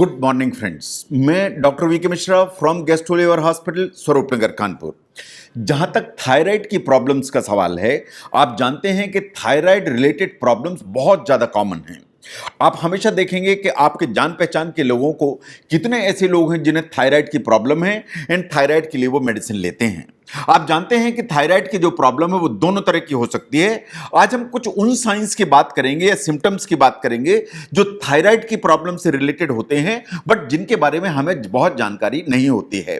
Good morning friends, मैं doctor V K Mishra from gastro liver hospital Swaroopnagar Kanpur. जहां तक thyroid की प्रॉब्लम्स का सवाल है, आप जानते हैं कि थायराइड रिलेटेड प्रॉब्लम्स बहुत ज़्यादा कॉमन हैं। आप हमेशा देखेंगे कि आपके जान पहचान के लोगों को कितने ऐसे लोग हैं जिन्हें थायराइड की प्रॉब्लम है एंड थायराइड के लिए वो मेडिसिन लेते हैं। आप जानते हैं कि थायराइड की जो प्रॉब्लम है वो दोनों तरह की हो सकती है। आज हम कुछ उन साइंस की बात करेंगे या सिम्टम्स की बात करेंगे जो थायराइड की प्रॉब्लम से रिलेटेड होते हैं, बट जिनके बारे में हमें बहुत जानकारी नहीं होती है।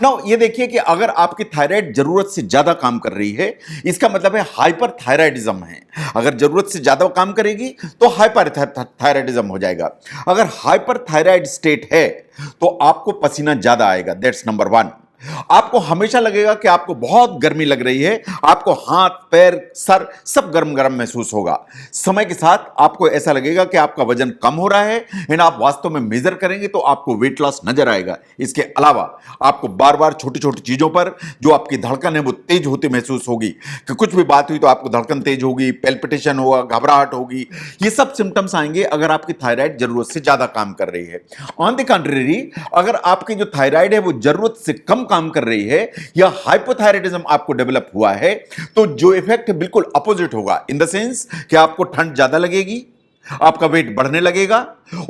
नाउ ये देखिए कि अगर आपकी थायराइड जरूरत से ज्यादा काम कर रही है, इसका मतलब है हाइपर थायराइडिज्म है। अगर जरूरत से ज्यादा काम करेगी तो हाइपर थायराइडिज्म हो जाएगा। अगर हाइपर थायराइड स्टेट है तो आपको पसीना ज्यादा आएगा, दैट्स नंबर 1। आपको हमेशा लगेगा कि आपको बहुत गर्मी लग रही है, आपको हाथ पैर सर सब गर्म गर्म महसूस होगा। समय के साथ आपको ऐसा लगेगा कि आपका वजन कम हो रहा है एंड आप वास्तव में मेजर करेंगे तो आपको वेट लॉस नजर आएगा। इसके अलावा आपको बार बार छोटी छोटी चीजों पर जो आपकी धड़कन है वो तेज होती महसूस होगी, कि कुछ भी बात हुई तो आपको धड़कन तेज होगी, पेल्पिटेशन होगा, घबराहट होगी। ये सब सिम्टम्स आएंगे अगर आपकी थायराइड जरूरत से ज्यादा काम कर रही है। ऑन द कंट्रेरी, अगर आपकी जो थायराइड है वो जरूरत से कम काम कर रही है या हाइपोथायराइडिज्म आपको डेवलप हुआ है, तो जो इफेक्ट बिल्कुल अपोजिट होगा। इन द सेंस कि आपको ठंड ज्यादा लगेगी, आपका वेट बढ़ने लगेगा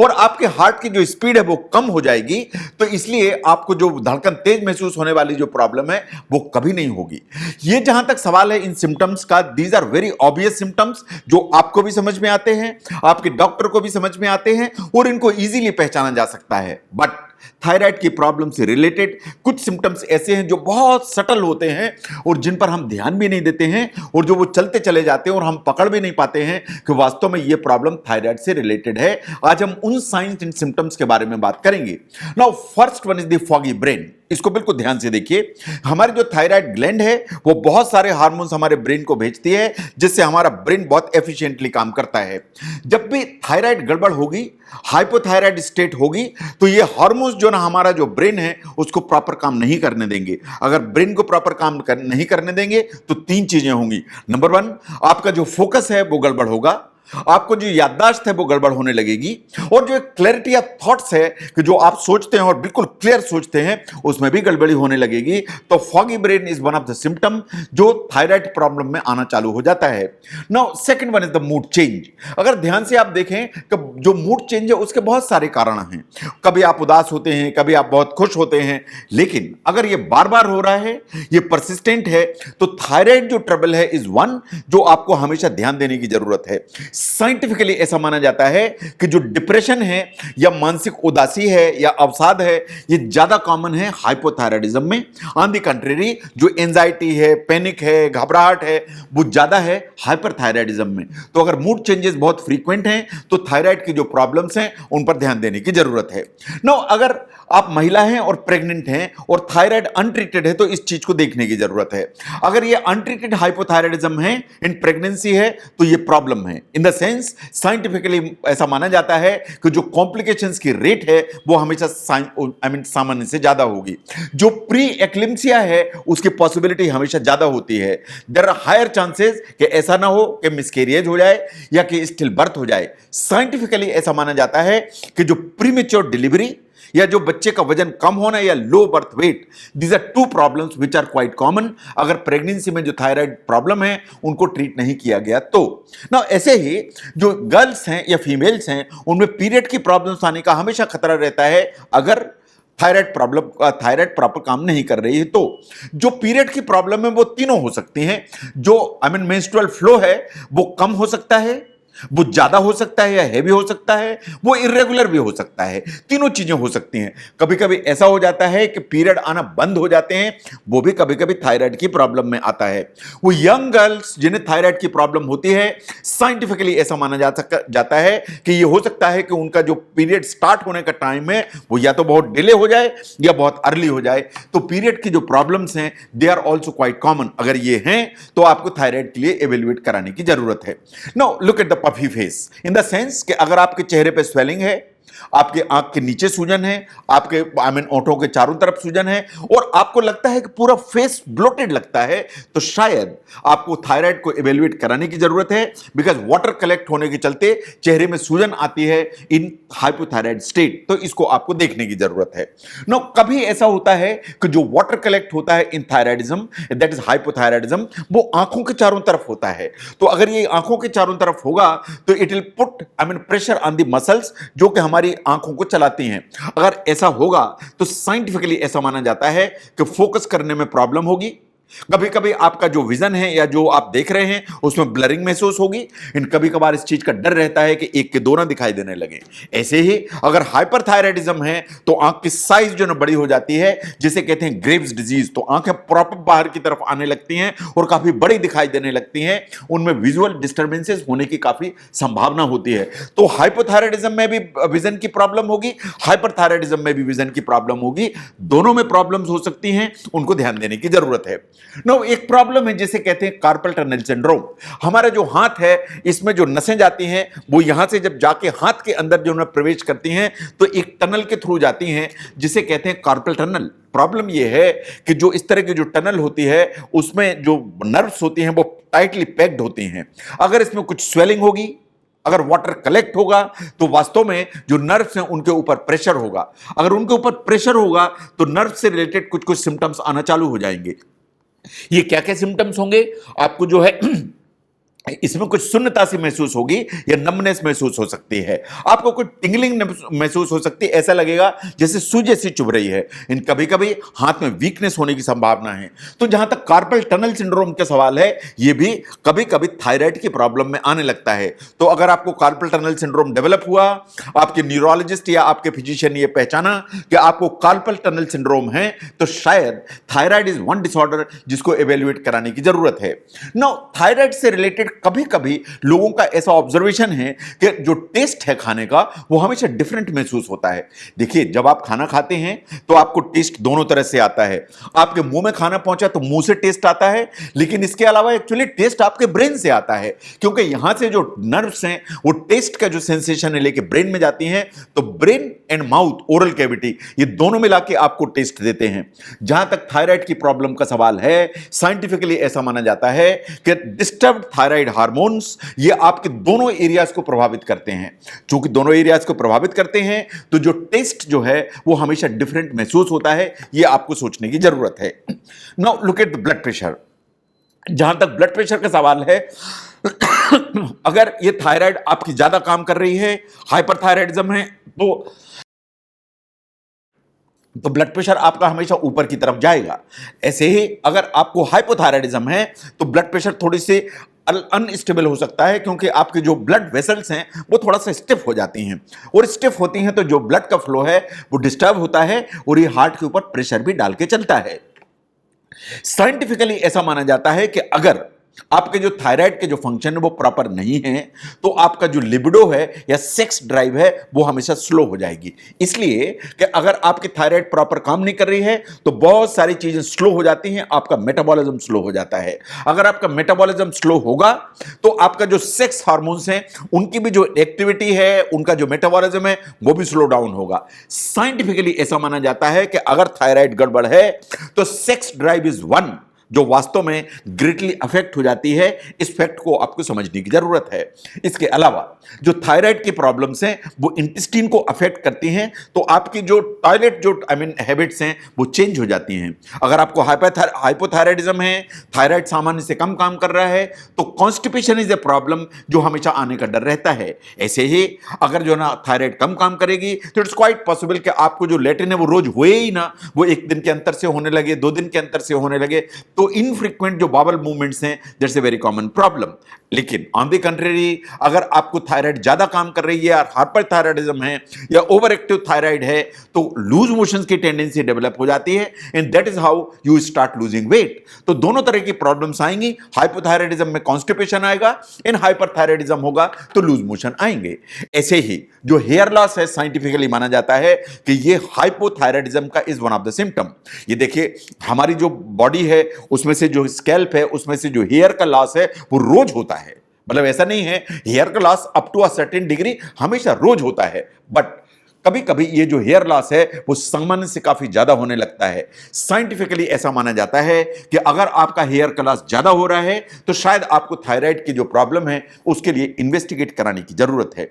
और आपके हार्ट की जो स्पीड है वो कम हो जाएगी। तो इसलिए आपको जो धड़कन तेज महसूस होने वाली जो प्रॉब्लम है वो कभी नहीं होगी। ये जहां तक सवाल है इन सिम्टम्स का, these are very obvious symptoms जो आपको भी समझ में आते हैं, आपके डॉक्टर को भी समझ में आते हैं और इनको इजीली पहचाना जा सकता है। बट थायराइड की प्रॉब्लम से रिलेटेड कुछ सिम्टम्स ऐसे हैं जो बहुत सटल होते हैं और जिन पर हम ध्यान भी नहीं देते हैं और जो वो चलते चले जाते हैं और हम पकड़ भी नहीं पाते हैं कि वास्तव में ये प्रॉब्लम थायराइड से रिलेटेड है। आज हम उन साइंस एंड सिम्टम्स के बारे में बात करेंगे। Now first one is the foggy brain. इसको बिल्कुल ध्यान से देखिए। हमारी जो थायराइड ग्लैंड है वो बहुत सारे हार्मोन्स हमारे ब्रेन को भेजती है, जिससे हमारा ब्रेन बहुत एफिशिएंटली काम करता है। जब भी थायराइड गड़बड़ होगी, हाइपोथायराइड स्टेट होगी, तो ये हार्मोन्स जो ना हमारा जो ब्रेन है उसको प्रॉपर काम नहीं करने देंगे। अगर ब्रेन को प्रॉपर काम नहीं करने देंगे तो 3 चीजें होंगी। नंबर 1, आपका जो फोकस है वो गड़बड़ होगा, आपको जो याददाश्त है वो गड़बड़ होने लगेगी और जो क्लैरिटी ऑफ थॉट्स है कि जो आप सोचते हैं और बिल्कुल क्लियर सोचते हैं उसमें भी गड़बड़ी होने लगेगी। तो foggy brain is one of the symptom जो थायराइड प्रॉब्लम में आना चालू हो जाता है। Now second one is the mood change. अगर ध्यान से आप देखें कि जो मूड चेंज है उसके बहुत सारे कारण हैं। कभी आप उदास होते हैं, कभी आप बहुत खुश होते हैं, लेकिन अगर ये बार बार हो रहा है, ये परसिस्टेंट है, तो थायराइड जो ट्रबल है इज वन जो आपको हमेशा ध्यान देने की जरूरत है। साइंटिफिकली ऐसा माना जाता है कि जो डिप्रेशन है या मानसिक उदासी है या अवसाद है, ये ज्यादा कॉमन है हाइपोथायराइडिज्म में। ऑन द कंट्रेरी, जो एंजाइटी है, पैनिक है, घबराहट है, वो ज्यादा है हाइपरथायराइडिज्म में। तो अगर मूड चेंजेस बहुत फ्रीक्वेंट हैं तो थायराइड की जो प्रॉब्लम्स हैं उन पर ध्यान देने की जरूरत है। नो, अगर आप महिला हैं और प्रेग्नेंट हैं और थायराइड अनट्रीटेड है तो इस चीज को देखने की जरूरत है। अगर ये अनट्रीटेड हाइपोथायराइडिज्म है इन प्रेगनेंसी है तो ये प्रॉब्लम है। इन द सेंस साइंटिफिकली ऐसा माना जाता है कि जो कॉम्प्लिकेशंस की रेट है वो हमेशा सामान्य से ज्यादा होगी। जो प्री एक्लिम्सिया है उसकी पॉसिबिलिटी हमेशा ज्यादा होती है। देयर आर हायर चांसेस कि ऐसा ना हो कि मिसकैरिज हो जाए या कि स्टिल बर्थ हो जाए। साइंटिफिकली ऐसा माना जाता है कि जो प्रीमेच्योर डिलीवरी या जो बच्चे का वजन कम होना या low birth weight, these are 2 problems which are quite common अगर प्रेगनेंसी में जो थायराइड प्रॉब्लम है उनको ट्रीट नहीं किया गया तो। ना ऐसे ही जो गर्ल्स हैं या फीमेल्स हैं उनमें पीरियड की प्रॉब्लम्स आने का हमेशा खतरा रहता है अगर थायराइड प्रॉपर काम नहीं कर रही है। तो जो पीरियड की प्रॉब्लम है वो तीनों हो सकती हैं। जो मेंस्ट्रुअल फ्लो है वो कम हो सकता है, वो ज्यादा हो सकता है या हैवी हो सकता है, वो इरेगुलर भी हो सकता है। तीनों चीजें हो सकती हैं। कभी कभी ऐसा हो जाता है कि पीरियड आना बंद हो जाते हैं, वो भी कभी कभी थायराइड की प्रॉब्लम में आता है। वो यंग गर्ल्स जिन्हें थायराइड की प्रॉब्लम होती है, साइंटिफिकली ऐसा माना जाता है कि ये हो सकता है कि उनका जो पीरियड स्टार्ट होने का टाइम है वो या तो बहुत डिले हो जाए या बहुत अर्ली हो जाए। तो पीरियड की जो प्रॉब्लम्स हैं they are also quite common. अगर ये हैं तो आपको थायराइड के लिए एवेल्युएट कराने की जरूरत है। Now look at the puffy face, in the sense कि अगर आपके चेहरे पे स्वेलिंग है, आपके आंख के नीचे सूजन है, आपके ओंठों के चारों तरफ सूजन है, और आपको लगता है कि पूरा फेस ब्लोटेड लगता है, तो शायद आपको थायराइड को इवेल्युएट कराने की जरूरत है, बिकॉज वाटर कलेक्ट होने के चलते चेहरे में सूजन आती है इन हाइपोथायराइड स्टेट, तो इसको आपको देखने की जरूरत है। नो, कभी ऐसा होता है कि जो वाटर कलेक्ट होता है इन थायराइडिज्म, दैट इज हाइपोथायराइडिज्म, वो आंखों के चारों तरफ होता है। तो अगर ये आंखों के चारों तरफ होगा तो it will put pressure on the muscles जो कि हमारी आंखों को चलाती हैं। अगर ऐसा होगा तो साइंटिफिकली ऐसा माना जाता है कि फोकस करने में प्रॉब्लम होगी, कभी कभी आपका जो विजन है या जो आप देख रहे हैं उसमें ब्लरिंग महसूस होगी, इन कभी कभार इस चीज का डर रहता है कि एक के दो ना दिखाई देने लगे। ऐसे ही अगर हाइपरथायराइडिज्म है तो आंख की साइज जो ना बड़ी हो जाती है, जिसे कहते हैं ग्रेव्स डिजीज, तो आंखें प्रॉपर बाहर की तरफ आने लगती हैं और काफी बड़ी दिखाई देने लगती हैं, उनमें विजुअल डिस्टर्बेंसेस होने की काफी संभावना होती है। तो हाइपोथायराइडिज्म में भी विजन की प्रॉब्लम होगी, हाइपरथायराइडिज्म में भी विजन की प्रॉब्लम होगी, दोनों में प्रॉब्लम्स हो सकती हैं, उनको ध्यान देने की जरूरत है। नो, एक प्रॉब्लम है जिसे कहते हैं कार्पल टनल सिंड्रोम। हमारा जो हाथ है इसमें जो नसें जाती हैं वो यहां से जब जाके हाथ के अंदर जो प्रवेश करती हैं तो एक टनल के थ्रू जाती हैं जिसे कहते हैं कार्पल टनल। प्रॉब्लम यह है कि जो इस तरह की जो टनल होती है उसमें जो नर्व्स होती हैं वो टाइटली पैक्ड होती हैं। अगर इसमें कुछ स्वेलिंग होगी, अगर वाटर कलेक्ट होगा तो वास्तव में जो नर्व्स हैं उनके ऊपर प्रेशर होगा। अगर उनके ऊपर प्रेशर होगा तो नर्व से रिलेटेड कुछ कुछ सिम्टम्स आना चालू हो जाएंगे। ये क्या क्या सिम्टम्स होंगे? आपको जो है इसमें कुछ सुन्नता सी महसूस होगी या नमनेस महसूस हो सकती है, आपको कुछ टिंगलिंग महसूस हो सकती है, ऐसा लगेगा जैसे सुई जैसी चुभ रही है। इन कभी कभी हाथ में वीकनेस होने की संभावना है। तो जहां तक कार्पल टनल सिंड्रोम का सवाल है, यह भी कभी कभी थायराइड की प्रॉब्लम में आने लगता है। तो अगर आपको कार्पल टनल सिंड्रोम डेवलप हुआ, आपके न्यूरोलॉजिस्ट या आपके फिजिशियन ये पहचाना कि आपको कार्पल टनल सिंड्रोम है, तो शायद थायराइड इज वन डिसऑर्डर जिसको इवेल्युएट कराने की जरूरत है। नाउ, थायराइड से रिलेटेड कभी कभी लोगों का ऐसा ऑब्जर्वेशन है कि जो टेस्ट है खाने का वो हमेशा डिफरेंट महसूस होता है। देखिए, जब आप खाना खाते हैं तो आपको टेस्ट दोनों तरह से आता है। आपके मुंह में खाना पहुंचा तो मुंह से टेस्ट आता है, लेकिन इसके अलावा एक्चुअली टेस्ट आपके ब्रेन से आता है, क्योंकि यहां से जो नर्व्स हैं वो टेस्ट का जो सेंसेशन है लेके ब्रेन में जाती हैं। तो brain and mouth, oral cavity, ये दोनों मिला के आपको टेस्ट देते हैं। जहां तक थायराइड की प्रॉब्लम का सवाल है, साइंटिफिकली ऐसा माना जाता है कि डिस्टर्ब्ड थायराइड हार्मोन्स ये आपके दोनों एरियाज को प्रभावित करते हैं। चूंकि दोनों एरियाज को प्रभावित करते हैं तो जो टेस्ट जो है वो हमेशा डिफरेंट महसूस होता है, ये आपको सोचने की जरूरत है। Now look at the blood pressure. जहां तक ब्लड प्रेशर का सवाल है, अगर ये थायराइड आपकी ज्यादा काम कर रही है, हाइपरथायराइडिज्म है, तो ब्लड प्रेशर आपका हमेशा ऊपर की तरफ जाएगा। ऐसे ही अगर आपको हाइपोथायराइडिज्म है तो ब्लड प्रेशर थोड़ी सी अनस्टेबल हो सकता है, क्योंकि आपके जो ब्लड वेसल्स हैं वो थोड़ा सा स्टिफ हो जाती हैं, और स्टिफ होती हैं तो जो ब्लड का फ्लो है वो डिस्टर्ब होता है और ये हार्ट के ऊपर प्रेशर भी डाल के चलता है। साइंटिफिकली ऐसा माना जाता है कि अगर आपके जो थायराइड के जो फंक्शन है वो प्रॉपर नहीं है तो आपका जो लिबिडो है या सेक्स ड्राइव है वो हमेशा स्लो हो जाएगी। इसलिए कि अगर आपकी थायराइड प्रॉपर काम नहीं कर रही है तो बहुत सारी चीजें स्लो हो जाती हैं, आपका मेटाबॉलिज्म स्लो हो जाता है। अगर आपका मेटाबॉलिज्म स्लो होगा तो आपका जो सेक्स हार्मोन्स हैं उनकी भी जो एक्टिविटी है, उनका जो मेटाबॉलिज्म है वो भी स्लो डाउन होगा। साइंटिफिकली ऐसा माना जाता है कि अगर थायराइड गड़बड़ है तो सेक्स ड्राइव इज वन जो वास्तव में ग्रेटली अफेक्ट हो जाती है। इस फैक्ट को आपको समझने की जरूरत है। इसके अलावा जो थायराइड की प्रॉब्लम्स हैं वो इंटेस्टाइन को अफेक्ट करती हैं, तो आपकी जो टॉयलेट जो हैबिट्स हैं वो चेंज हो जाती हैं। अगर आपको हाइपोथायराइडिज्म है, थायराइड सामान्य से कम काम कर रहा है, तो कॉन्स्टिपेशन इज ए प्रॉब्लम जो हमेशा आने का डर रहता है। ऐसे ही अगर जो ना थायराइड कम काम करेगी तो इट्स क्वाइट पॉसिबल कि आपको जो लेटिन है वो रोज हुए ही ना, वो एक दिन के अंतर से होने लगे, 2 दिन के अंतर से होने लगे। तो इनफ्रीक्वेंट जो बावल मूवमेंट्स हैं that's a very common problem. लेकिन ऑन द कंट्री अगर आपको थायराइड ज्यादा काम कर रही है, हाइपरथायराइडिज्म है या ओवर एक्टिव थायराइड है, तो लूज मोशंस की टेंडेंसी डेवलप हो जाती है and that is how you start losing weight. तो दोनों तरह की प्रॉब्लम्स आएंगी। हाइपोथायराइडिज्म में कॉन्स्टिपेशन आएगा, इन हाइपरथायराइडिज्म होगा तो लूज मोशन आएंगे। ऐसे ही जो हेयर लॉस है, साइंटिफिकली माना जाता है कि ये हाइपोथायराइडिज्म का is one of the symptom. ये देखिए, हमारी जो बॉडी है उसमें से जो स्कैल्प है उसमें से जो हेयर का लॉस है वो रोज होता है। मतलब ऐसा नहीं है, हेयर का loss up to a certain degree हमेशा रोज होता है, बट कभी कभी ये जो हेयर लॉस है वो सामान्य से काफी ज्यादा होने लगता है। साइंटिफिकली ऐसा माना जाता है कि अगर आपका हेयर का लॉस ज्यादा हो रहा है तो शायद आपको थायराइड की जो प्रॉब्लम है उसके लिए इन्वेस्टिगेट कराने की जरूरत है।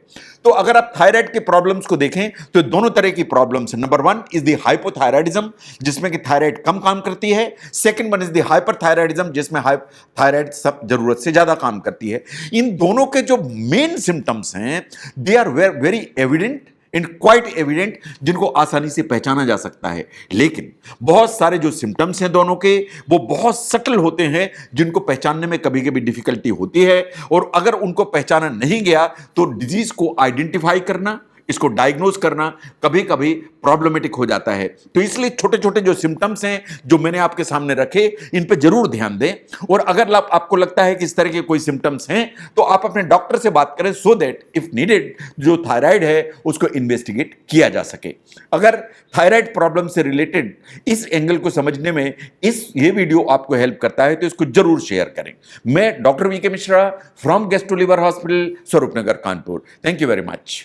तो अगर आप थायराइड के प्रॉब्लम्स को देखें तो दोनों तरह की प्रॉब्लम्स है। नंबर 1 इज द हाइपोथायराइडिज्म, जिसमें कि थायराइड कम काम करती है। Second one is the hyperthyroidism, जिसमें थायराइड सब जरूरत से ज्यादा काम करती है। इन दोनों के जो मेन सिम्टम्स हैं they are very evident and quite evident, जिनको आसानी से पहचाना जा सकता है। लेकिन बहुत सारे जो सिम्टम्स हैं दोनों के वो बहुत सटल होते हैं, जिनको पहचानने में कभी कभी डिफिकल्टी होती है। और अगर उनको पहचाना नहीं गया तो डिजीज को आइडेंटिफाई करना, इसको डायग्नोज करना कभी कभी प्रॉब्लमेटिक हो जाता है। तो इसलिए छोटे छोटे जो सिम्टम्स हैं जो मैंने आपके सामने रखे, इन पे जरूर ध्यान दें। और अगर आपको लगता है कि इस तरह के कोई सिम्टम्स हैं तो आप अपने डॉक्टर से बात करें, सो दैट इफ नीडेड जो थायराइड है उसको इन्वेस्टिगेट किया जा सके। अगर थायराइड प्रॉब्लम से रिलेटेड इस एंगल को समझने में ये वीडियो आपको हेल्प करता है तो इसको जरूर शेयर करें। मैं doctor V K Mishra from gastro liver hospital, Swaroopnagar, Kanpur. Thank you very much.